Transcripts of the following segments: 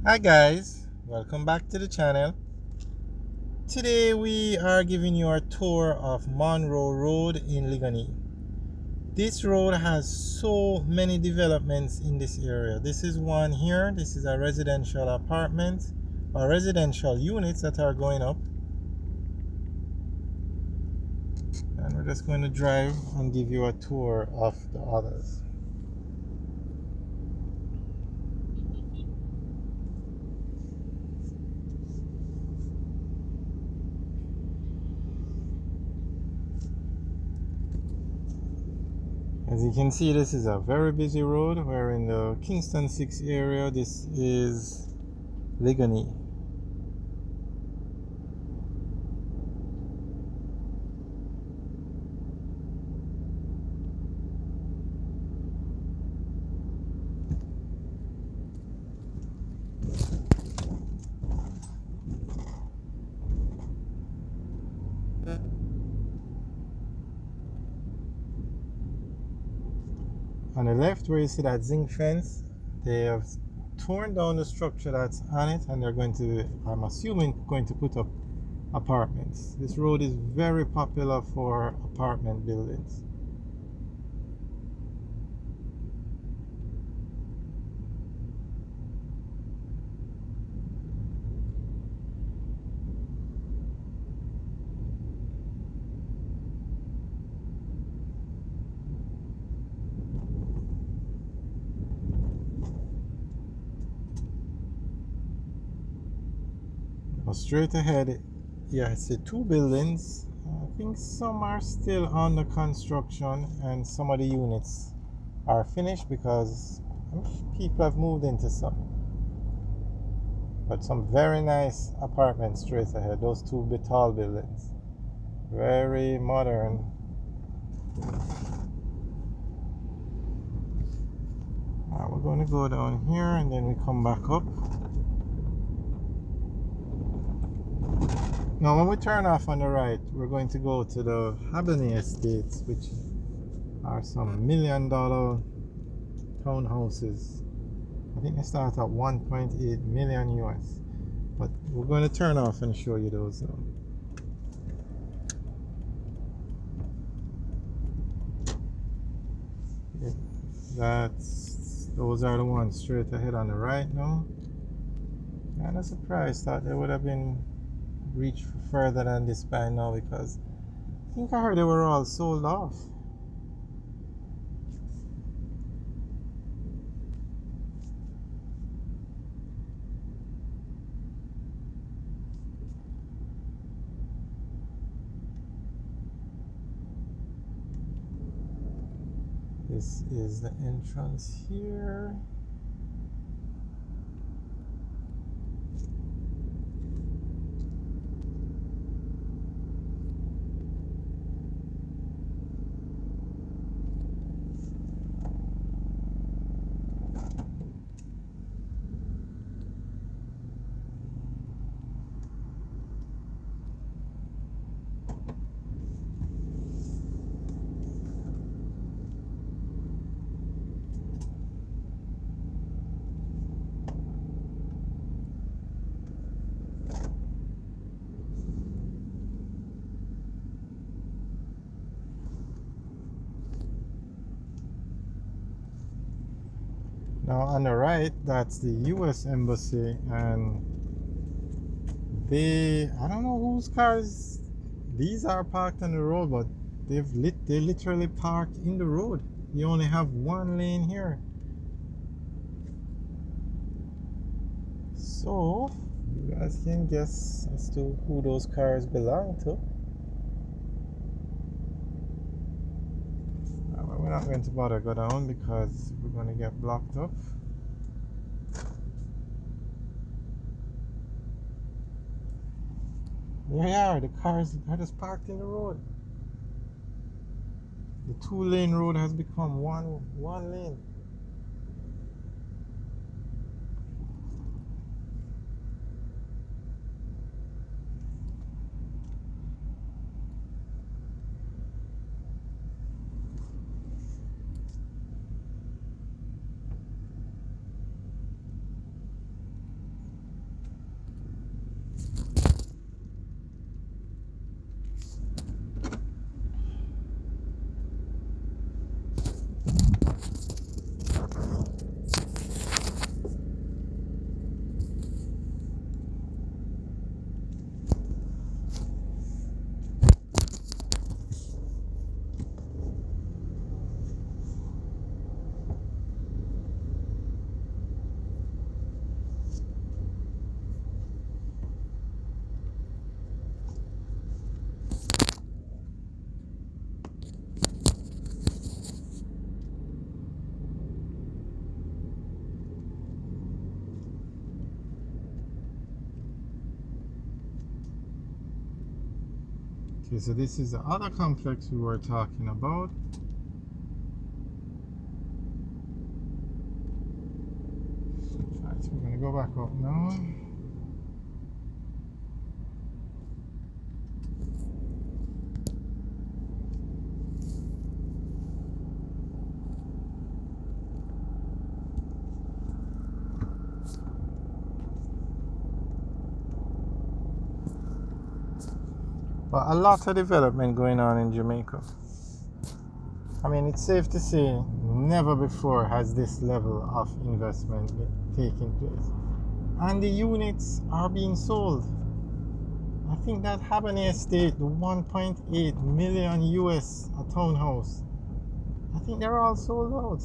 Hi guys, welcome back to the channel. Today we are giving you a tour of Monroe Road in Liquanea. This road has so many developments in this area. This is one here. This is a residential apartment or residential units that are going up. And we're just going to drive and give you a tour of the others. As you can see, this is a very busy road. We're in the Kingston 6 area. This is Liquanea. On the left, where you see that zinc fence, they have torn down the structure that's on it, and they're going to, I'm assuming, going to put up apartments. This road is very popular for apartment buildings. Now straight ahead, yeah, I see two buildings. I think some are still under construction, and some of the units are finished because people have moved into some. But some very nice apartments straight ahead. Those two tall buildings, very modern. We're going to go down here and then we come back up. Now when we turn off on the right, we're going to go to the Habbaneh Estates, which are some $1 million townhouses. I think they start at 1.8 million US. But we're going to turn off and show you those now. Those are the ones straight ahead on the right now. Kind of surprised, thought they would have been reached further than this by now, because I think I heard they were all sold off. This is the entrance here. Now on the right, that's the US Embassy, and I don't know whose cars these are parked on the road, but they literally parked in the road. You only have one lane here. So you guys can guess as to who those cars belong to. We're not going to bother go down because we're going to get blocked up. There they are. The cars are just parked in the road. The two-lane road has become one lane. Okay, so this is the other complex we were talking about. Alright, so we're going to go back up now. But a lot of development going on in Jamaica. I mean, it's safe to say never before has this level of investment taken place. And the units are being sold. I think that Habane estate, the 1.8 million US a townhouse, I think they're all sold out.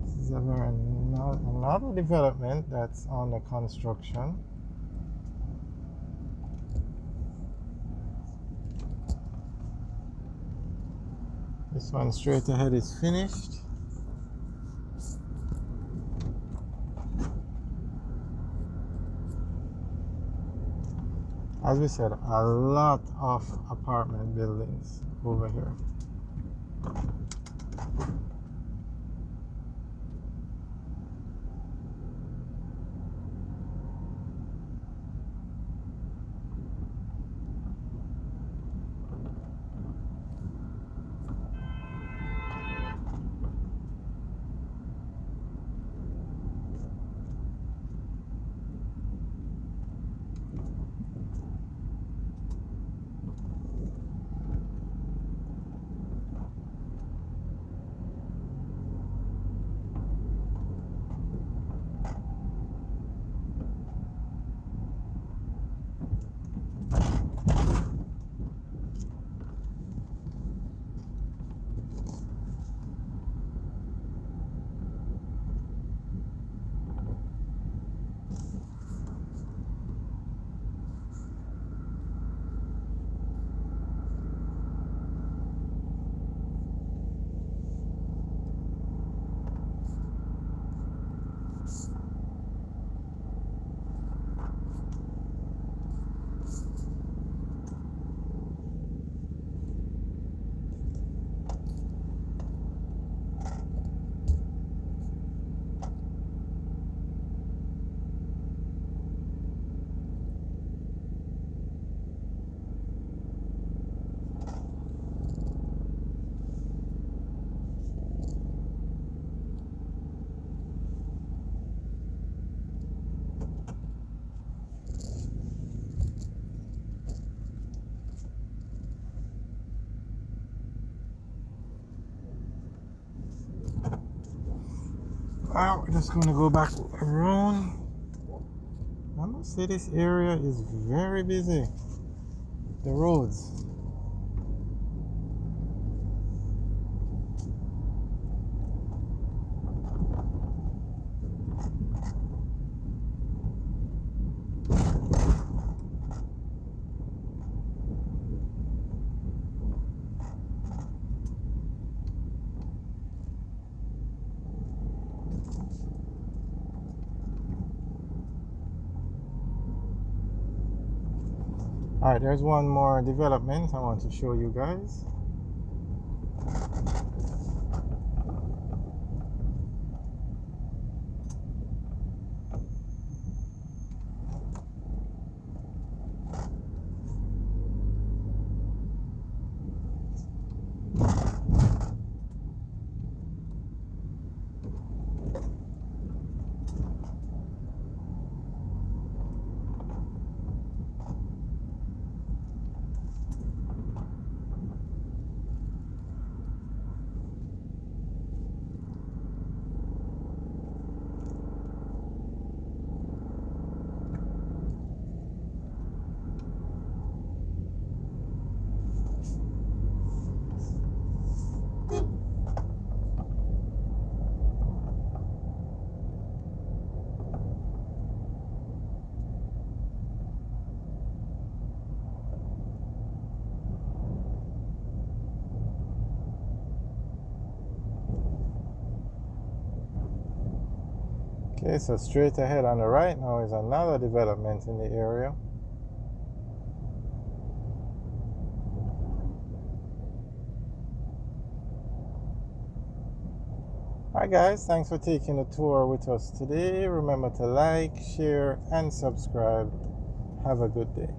This is another development that's under construction. This one straight ahead is finished. As we said, a lot of apartment buildings over here. Wow, we're just going to go back around. I must say this area is very busy. The roads. Alright, there's one more development I want to show you guys. Okay, so straight ahead on the right now is another development in the area. Alright guys, thanks for taking the tour with us today. Remember to like, share and subscribe. Have a good day.